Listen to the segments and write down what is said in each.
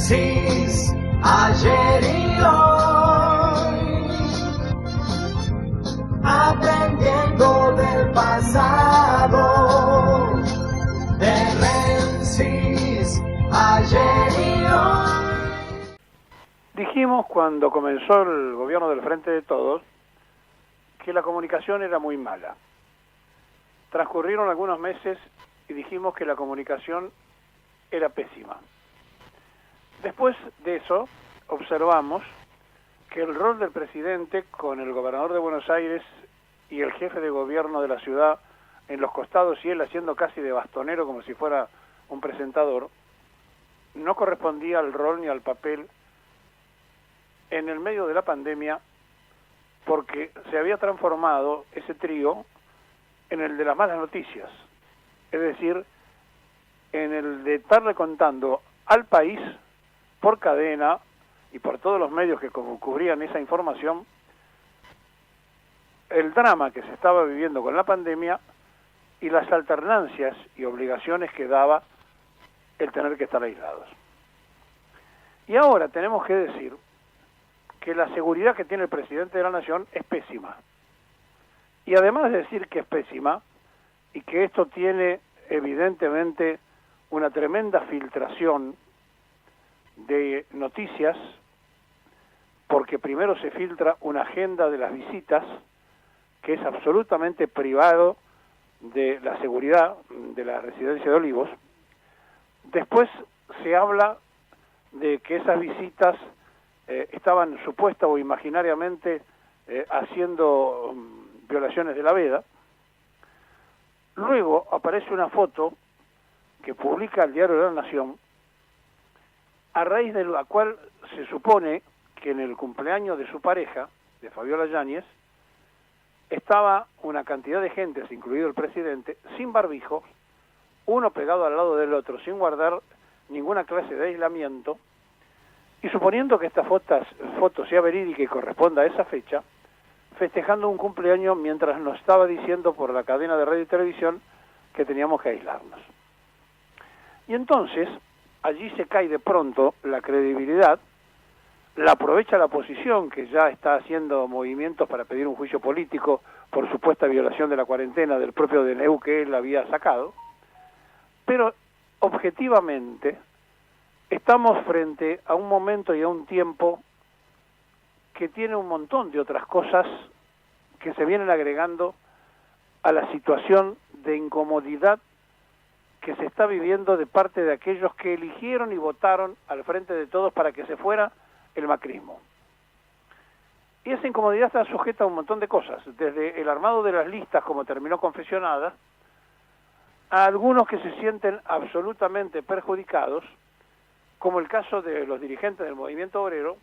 Menzies, ayer y hoy, aprendiendo del pasado. De Menzies, ayer y hoy. Dijimos cuando comenzó el gobierno del Frente de Todos que la comunicación era muy mala. Transcurrieron algunos meses y dijimos que la comunicación era pésima. Después de eso, observamos que el rol del presidente con el gobernador de Buenos Aires y el jefe de gobierno de la ciudad en los costados y él haciendo casi de bastonero como si fuera un presentador, no correspondía al rol ni al papel en el medio de la pandemia, porque se había transformado ese trío en el de las malas noticias, es decir, en el de estarle contando al país por cadena y por todos los medios que cubrían esa información el drama que se estaba viviendo con la pandemia y las alternancias y obligaciones que daba el tener que estar aislados. Y ahora tenemos que decir que la seguridad que tiene el presidente de la Nación es pésima. Y además de decir que es pésima y que esto tiene evidentemente una tremenda filtración de noticias, porque primero se filtra una agenda de las visitas que es absolutamente privado de la seguridad de la residencia de Olivos. Después se habla de que esas visitas estaban supuesta o imaginariamente haciendo violaciones de la veda. Luego aparece una foto que publica el Diario de la Nación, a raíz de la cual se supone que en el cumpleaños de su pareja, de Fabiola Yáñez, estaba una cantidad de gentes, incluido el presidente, sin barbijo, uno pegado al lado del otro, sin guardar ninguna clase de aislamiento, y suponiendo que esta foto sea verídica y corresponda a esa fecha, festejando un cumpleaños mientras nos estaba diciendo por la cadena de radio y televisión que teníamos que aislarnos. Y entonces, allí se cae de pronto la credibilidad, la aprovecha la oposición, que ya está haciendo movimientos para pedir un juicio político por supuesta violación de la cuarentena del propio DNU que él había sacado, pero objetivamente estamos frente a un momento y a un tiempo que tiene un montón de otras cosas que se vienen agregando a la situación de incomodidad que se está viviendo de parte de aquellos que eligieron y votaron al Frente de Todos para que se fuera el macrismo. Y esa incomodidad está sujeta a un montón de cosas, desde el armado de las listas, como terminó confesionada, a algunos que se sienten absolutamente perjudicados, como el caso de los dirigentes del movimiento obrero,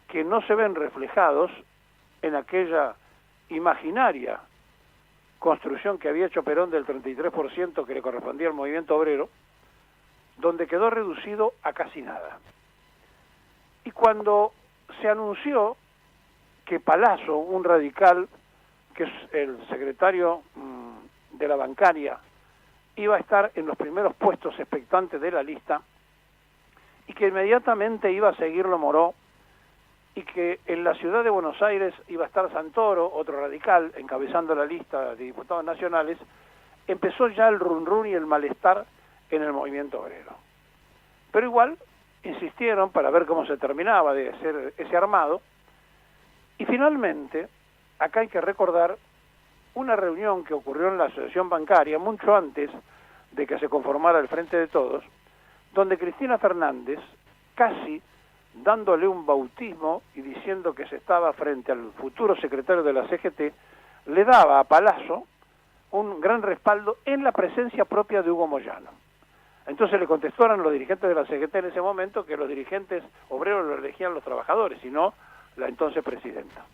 que no se ven reflejados en aquella imaginaria construcción que había hecho Perón del 33% que le correspondía al movimiento obrero, donde quedó reducido a casi nada. Y cuando se anunció que Palazzo, un radical, que es el secretario de la bancaria, iba a estar en los primeros puestos expectantes de la lista, y que inmediatamente iba a seguirlo Moró, y que en la ciudad de Buenos Aires iba a estar Santoro, otro radical, encabezando la lista de diputados nacionales, empezó ya el run run y el malestar en el movimiento obrero. Pero igual insistieron para ver cómo se terminaba de hacer ese armado, y finalmente, acá hay que recordar una reunión que ocurrió en la asociación bancaria mucho antes de que se conformara el Frente de Todos, donde Cristina Fernández, casi dándole un bautismo y diciendo que se estaba frente al futuro secretario de la CGT, le daba a Palazzo un gran respaldo en la presencia propia de Hugo Moyano. Entonces le contestaron los dirigentes de la CGT en ese momento que los dirigentes obreros lo elegían los trabajadores, y no la entonces presidenta.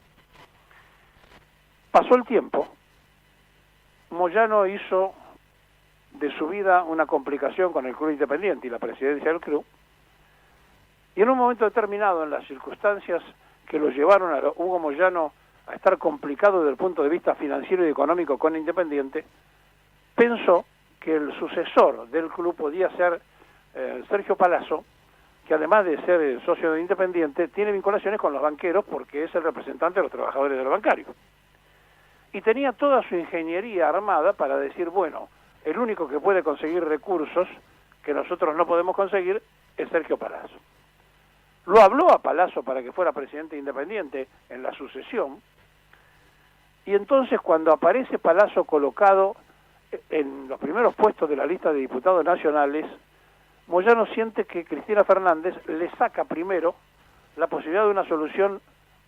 Pasó el tiempo, Moyano hizo de su vida una complicación con el Club Independiente y la presidencia del club, y en un momento determinado, en las circunstancias que lo llevaron a Hugo Moyano a estar complicado desde el punto de vista financiero y económico con Independiente, pensó que el sucesor del club podía ser Sergio Palazzo, que además de ser socio de Independiente, tiene vinculaciones con los banqueros porque es el representante de los trabajadores del bancario. Y tenía toda su ingeniería armada para decir, bueno, el único que puede conseguir recursos que nosotros no podemos conseguir es Sergio Palazzo. Lo habló a Palazzo para que fuera presidente independiente en la sucesión, y entonces cuando aparece Palazzo colocado en los primeros puestos de la lista de diputados nacionales, Moyano siente que Cristina Fernández le saca primero la posibilidad de una solución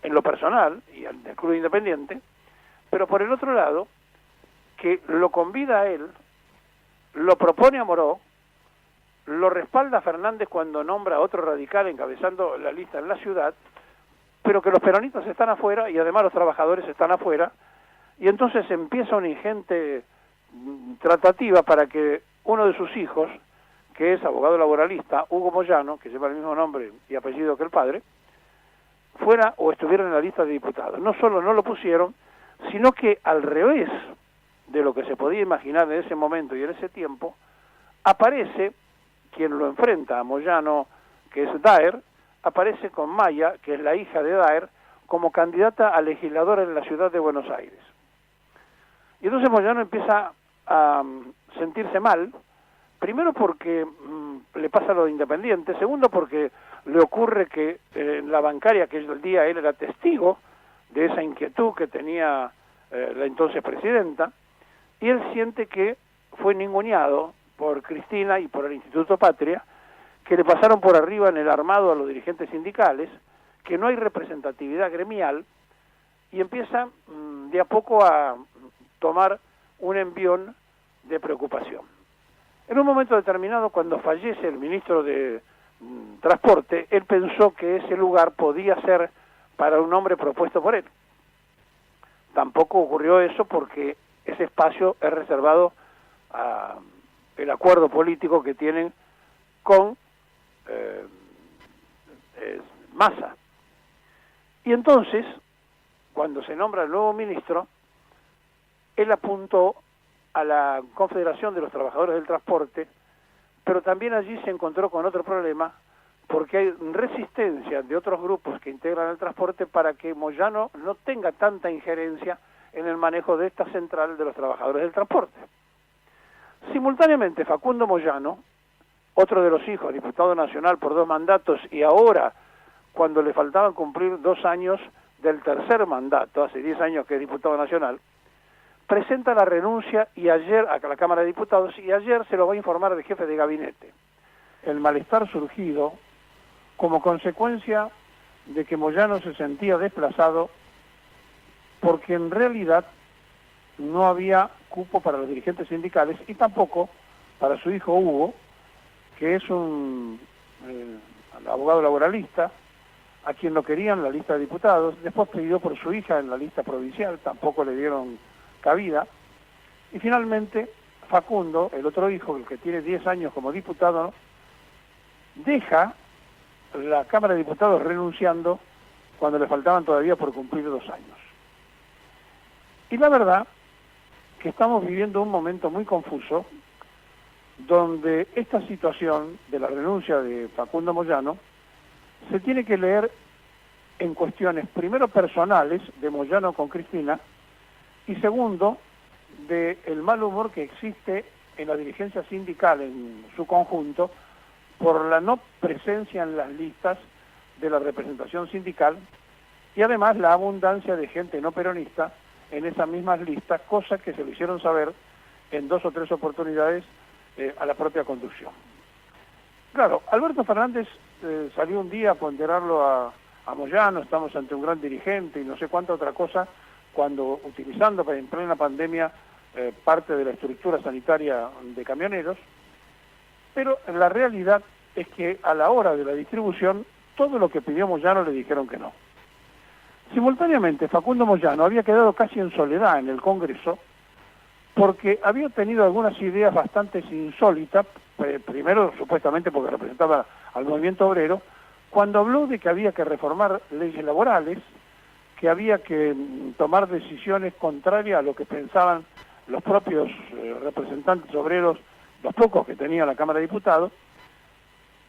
en lo personal y del Club Independiente, pero por el otro lado, que lo convida a él, lo propone a Moró, lo respalda a Fernández cuando nombra a otro radical encabezando la lista en la ciudad, pero que los peronistas están afuera y además los trabajadores están afuera, y entonces empieza una ingente tratativa para que uno de sus hijos, que es abogado laboralista, Hugo Moyano, que lleva el mismo nombre y apellido que el padre, fuera o estuviera en la lista de diputados. No solo no lo pusieron, sino que al revés de lo que se podía imaginar en ese momento y en ese tiempo, aparece quien lo enfrenta a Moyano, que es Daer, aparece con Maya, que es la hija de Daer, como candidata a legisladora en la ciudad de Buenos Aires. Y entonces Moyano empieza a sentirse mal, primero porque le pasa lo de Independiente, segundo porque le ocurre que en la bancaria, que el día él era testigo de esa inquietud que tenía la entonces presidenta, y él siente que fue ninguneado por Cristina y por el Instituto Patria, que le pasaron por arriba en el armado a los dirigentes sindicales, que no hay representatividad gremial, y empieza de a poco a tomar un envión de preocupación. En un momento determinado, cuando fallece el ministro de Transporte, él pensó que ese lugar podía ser para un hombre propuesto por él. Tampoco ocurrió eso porque ese espacio es reservado a el acuerdo político que tienen con Massa. Y entonces, cuando se nombra el nuevo ministro, él apuntó a la Confederación de los Trabajadores del Transporte, pero también allí se encontró con otro problema, porque hay resistencia de otros grupos que integran el transporte para que Moyano no tenga tanta injerencia en el manejo de esta central de los trabajadores del transporte. Simultáneamente, Facundo Moyano, otro de los hijos, diputado nacional por 2 mandatos, y ahora, cuando le faltaban cumplir 2 años del tercer mandato, hace 10 años que es diputado nacional, presenta la renuncia y ayer a la Cámara de Diputados, y ayer se lo va a informar el jefe de gabinete. El malestar surgido como consecuencia de que Moyano se sentía desplazado porque en realidad no había cupo para los dirigentes sindicales y tampoco para su hijo Hugo, que es un abogado laboralista, a quien lo querían en la lista de diputados. Después pidió por su hija en la lista provincial, tampoco le dieron cabida. Y finalmente Facundo, el otro hijo, el que tiene 10 años como diputado, deja la Cámara de Diputados renunciando cuando le faltaban todavía por cumplir 2 años. Y la verdad que estamos viviendo un momento muy confuso, donde esta situación de la renuncia de Facundo Moyano se tiene que leer en cuestiones, primero personales, de Moyano con Cristina, y segundo, del mal humor que existe en la dirigencia sindical en su conjunto por la no presencia en las listas de la representación sindical y además la abundancia de gente no peronista en esas mismas listas, cosa que se lo hicieron saber en 2 o 3 oportunidades a la propia conducción. Claro, Alberto Fernández salió un día a ponderarlo a Moyano, estamos ante un gran dirigente y no sé cuánta otra cosa, cuando utilizando en plena pandemia parte de la estructura sanitaria de camioneros, pero la realidad es que a la hora de la distribución, todo lo que pidió Moyano le dijeron que no. Simultáneamente, Facundo Moyano había quedado casi en soledad en el Congreso porque había tenido algunas ideas bastante insólitas, primero supuestamente porque representaba al movimiento obrero, cuando habló de que había que reformar leyes laborales, que había que tomar decisiones contrarias a lo que pensaban los propios representantes obreros, los pocos que tenía la Cámara de Diputados,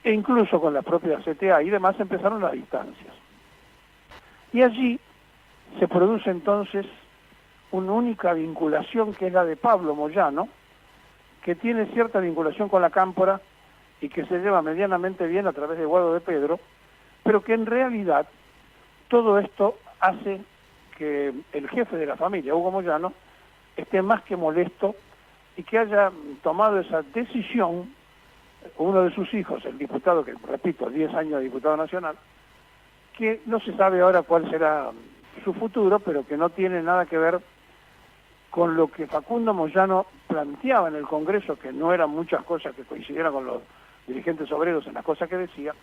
e incluso con la propia CTA y demás empezaron las distancias. Y allí se produce entonces una única vinculación, que es la de Pablo Moyano, que tiene cierta vinculación con la Cámpora y que se lleva medianamente bien a través de Guado de Pedro, pero que en realidad todo esto hace que el jefe de la familia, Hugo Moyano, esté más que molesto y que haya tomado esa decisión, uno de sus hijos, el diputado, que repito, 10 años de diputado nacional, que no se sabe ahora cuál será su futuro, pero que no tiene nada que ver con lo que Facundo Moyano planteaba en el Congreso, que no eran muchas cosas que coincidieran con los dirigentes obreros en las cosas que decía,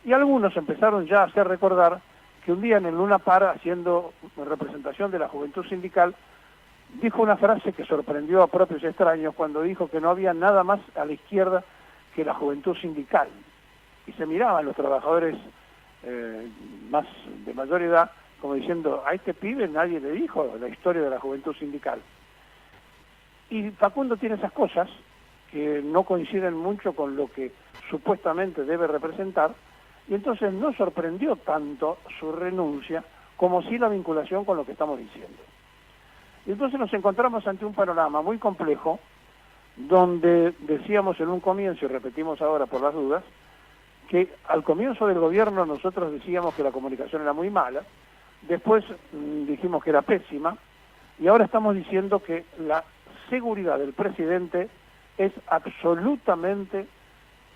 y algunos empezaron ya a hacer recordar que un día en el Luna Par, haciendo representación de la juventud sindical, dijo una frase que sorprendió a propios extraños cuando dijo que no había nada más a la izquierda que la juventud sindical. Y se miraban los trabajadores más de mayor edad como diciendo, a este pibe nadie le dijo la historia de la juventud sindical. Y Facundo tiene esas cosas que no coinciden mucho con lo que supuestamente debe representar, y entonces no sorprendió tanto su renuncia como sí la vinculación con lo que estamos diciendo. Y entonces nos encontramos ante un panorama muy complejo, donde decíamos en un comienzo, y repetimos ahora por las dudas, que al comienzo del gobierno nosotros decíamos que la comunicación era muy mala, después dijimos que era pésima, y ahora estamos diciendo que la seguridad del presidente es absolutamente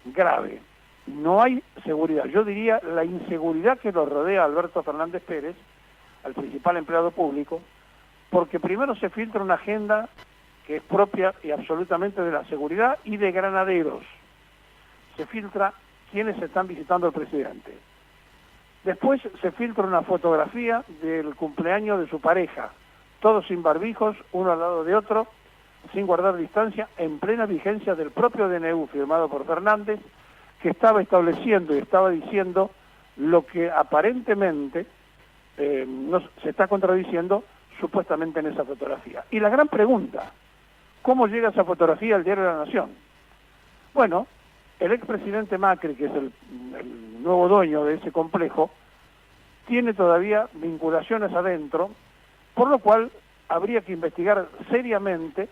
grave. No hay seguridad. Yo diría la inseguridad que lo rodea a Alberto Fernández Pérez, al principal empleado público, porque primero se filtra una agenda que es propia y absolutamente de la seguridad y de granaderos. Se filtra quienes están visitando al presidente. Después se filtra una fotografía del cumpleaños de su pareja, todos sin barbijos, uno al lado de otro, sin guardar distancia, en plena vigencia del propio DNU firmado por Fernández, que estaba estableciendo y estaba diciendo lo que aparentemente no, se está contradiciendo supuestamente en esa fotografía. Y la gran pregunta, ¿cómo llega esa fotografía al Diario de la Nación? Bueno, el expresidente Macri, que es el nuevo dueño de ese complejo, tiene todavía vinculaciones adentro, por lo cual habría que investigar seriamente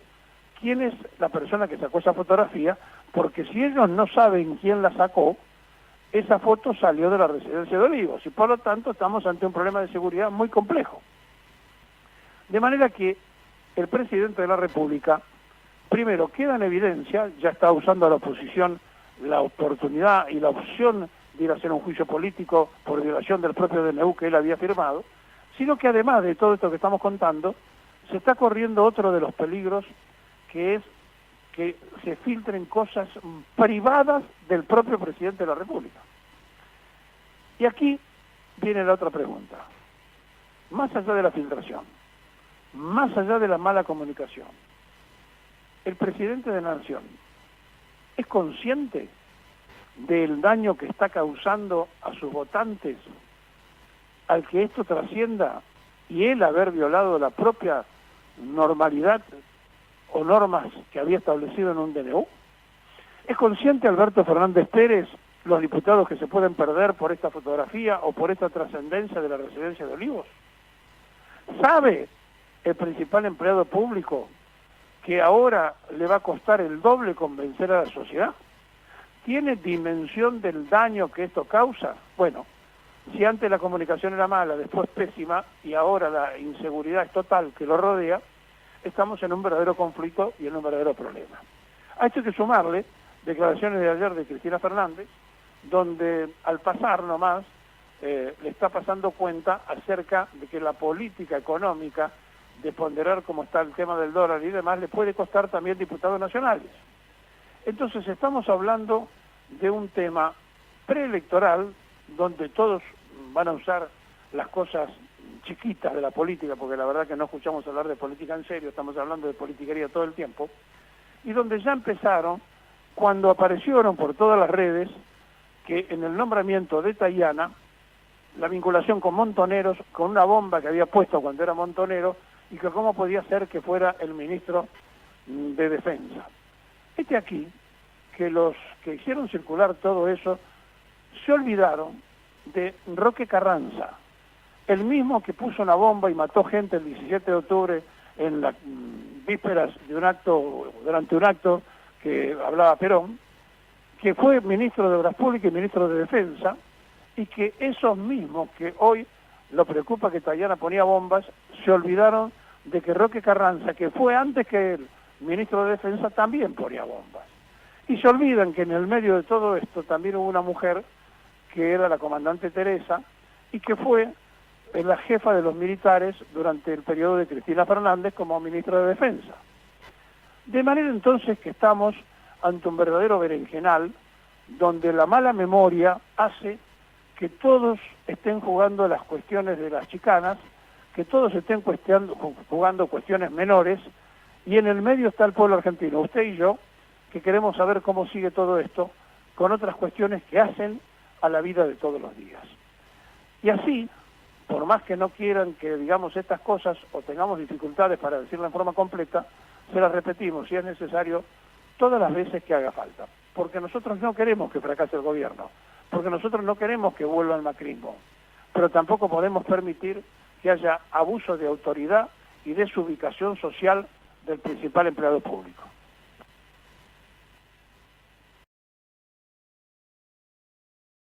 quién es la persona que sacó esa fotografía, porque si ellos no saben quién la sacó, esa foto salió de la residencia de Olivos, y por lo tanto estamos ante un problema de seguridad muy complejo. De manera que el presidente de la República, primero, queda en evidencia, ya está usando a la oposición la oportunidad y la opción de ir a hacer un juicio político por violación del propio DNU que él había firmado, sino que además de todo esto que estamos contando, se está corriendo otro de los peligros, que es que se filtren cosas privadas del propio presidente de la República. Y aquí viene la otra pregunta. Más allá de la filtración, más allá de la mala comunicación, ¿el presidente de la Nación es consciente del daño que está causando a sus votantes al que esto trascienda y él haber violado la propia normalidad o normas que había establecido en un DNU? ¿Es consciente Alberto Fernández Pérez los diputados que se pueden perder por esta fotografía o por esta trascendencia de la residencia de Olivos? ¿Sabe el principal empleado público que ahora le va a costar el doble convencer a la sociedad? ¿Tiene dimensión del daño que esto causa? Bueno, si antes la comunicación era mala, después pésima, y ahora la inseguridad es total que lo rodea, estamos en un verdadero conflicto y en un verdadero problema. A esto hay que sumarle declaraciones de ayer de Cristina Fernández, donde al pasar nomás le está pasando cuenta acerca de que la política económica, de ponderar cómo está el tema del dólar y demás, le puede costar también diputados nacionales. Entonces estamos hablando de un tema preelectoral donde todos van a usar las cosas chiquitas de la política, porque la verdad que no escuchamos hablar de política en serio, estamos hablando de politiquería todo el tiempo, y donde ya empezaron, cuando aparecieron por todas las redes, que en el nombramiento de Tayana, la vinculación con Montoneros, con una bomba que había puesto cuando era Montonero, y que cómo podía ser que fuera el ministro de Defensa. Aquí que los que hicieron circular todo eso se olvidaron de Roque Carranza, el mismo que puso una bomba y mató gente el 17 de octubre en las vísperas de un acto, durante un acto que hablaba Perón, que fue ministro de Obras Públicas y ministro de Defensa, y que esos mismos que hoy lo preocupa que Tayana ponía bombas, se olvidaron de que Roque Carranza, que fue antes que el ministro de Defensa, también ponía bombas. Y se olvidan que en el medio de todo esto también hubo una mujer que era la comandante Teresa y que fue la jefa de los militares durante el periodo de Cristina Fernández como ministra de Defensa. De manera entonces que estamos ante un verdadero berenjenal donde la mala memoria hace que todos estén jugando las cuestiones de las chicanas, que todos estén jugando cuestiones menores, y en el medio está el pueblo argentino, usted y yo, que queremos saber cómo sigue todo esto, con otras cuestiones que hacen a la vida de todos los días. Y así, por más que no quieran que digamos estas cosas o tengamos dificultades para decirla en forma completa, se las repetimos si es necesario todas las veces que haga falta, porque nosotros no queremos que fracase el gobierno, porque nosotros no queremos que vuelva el macrismo, pero tampoco podemos permitir que haya abuso de autoridad y desubicación social del principal empleado público.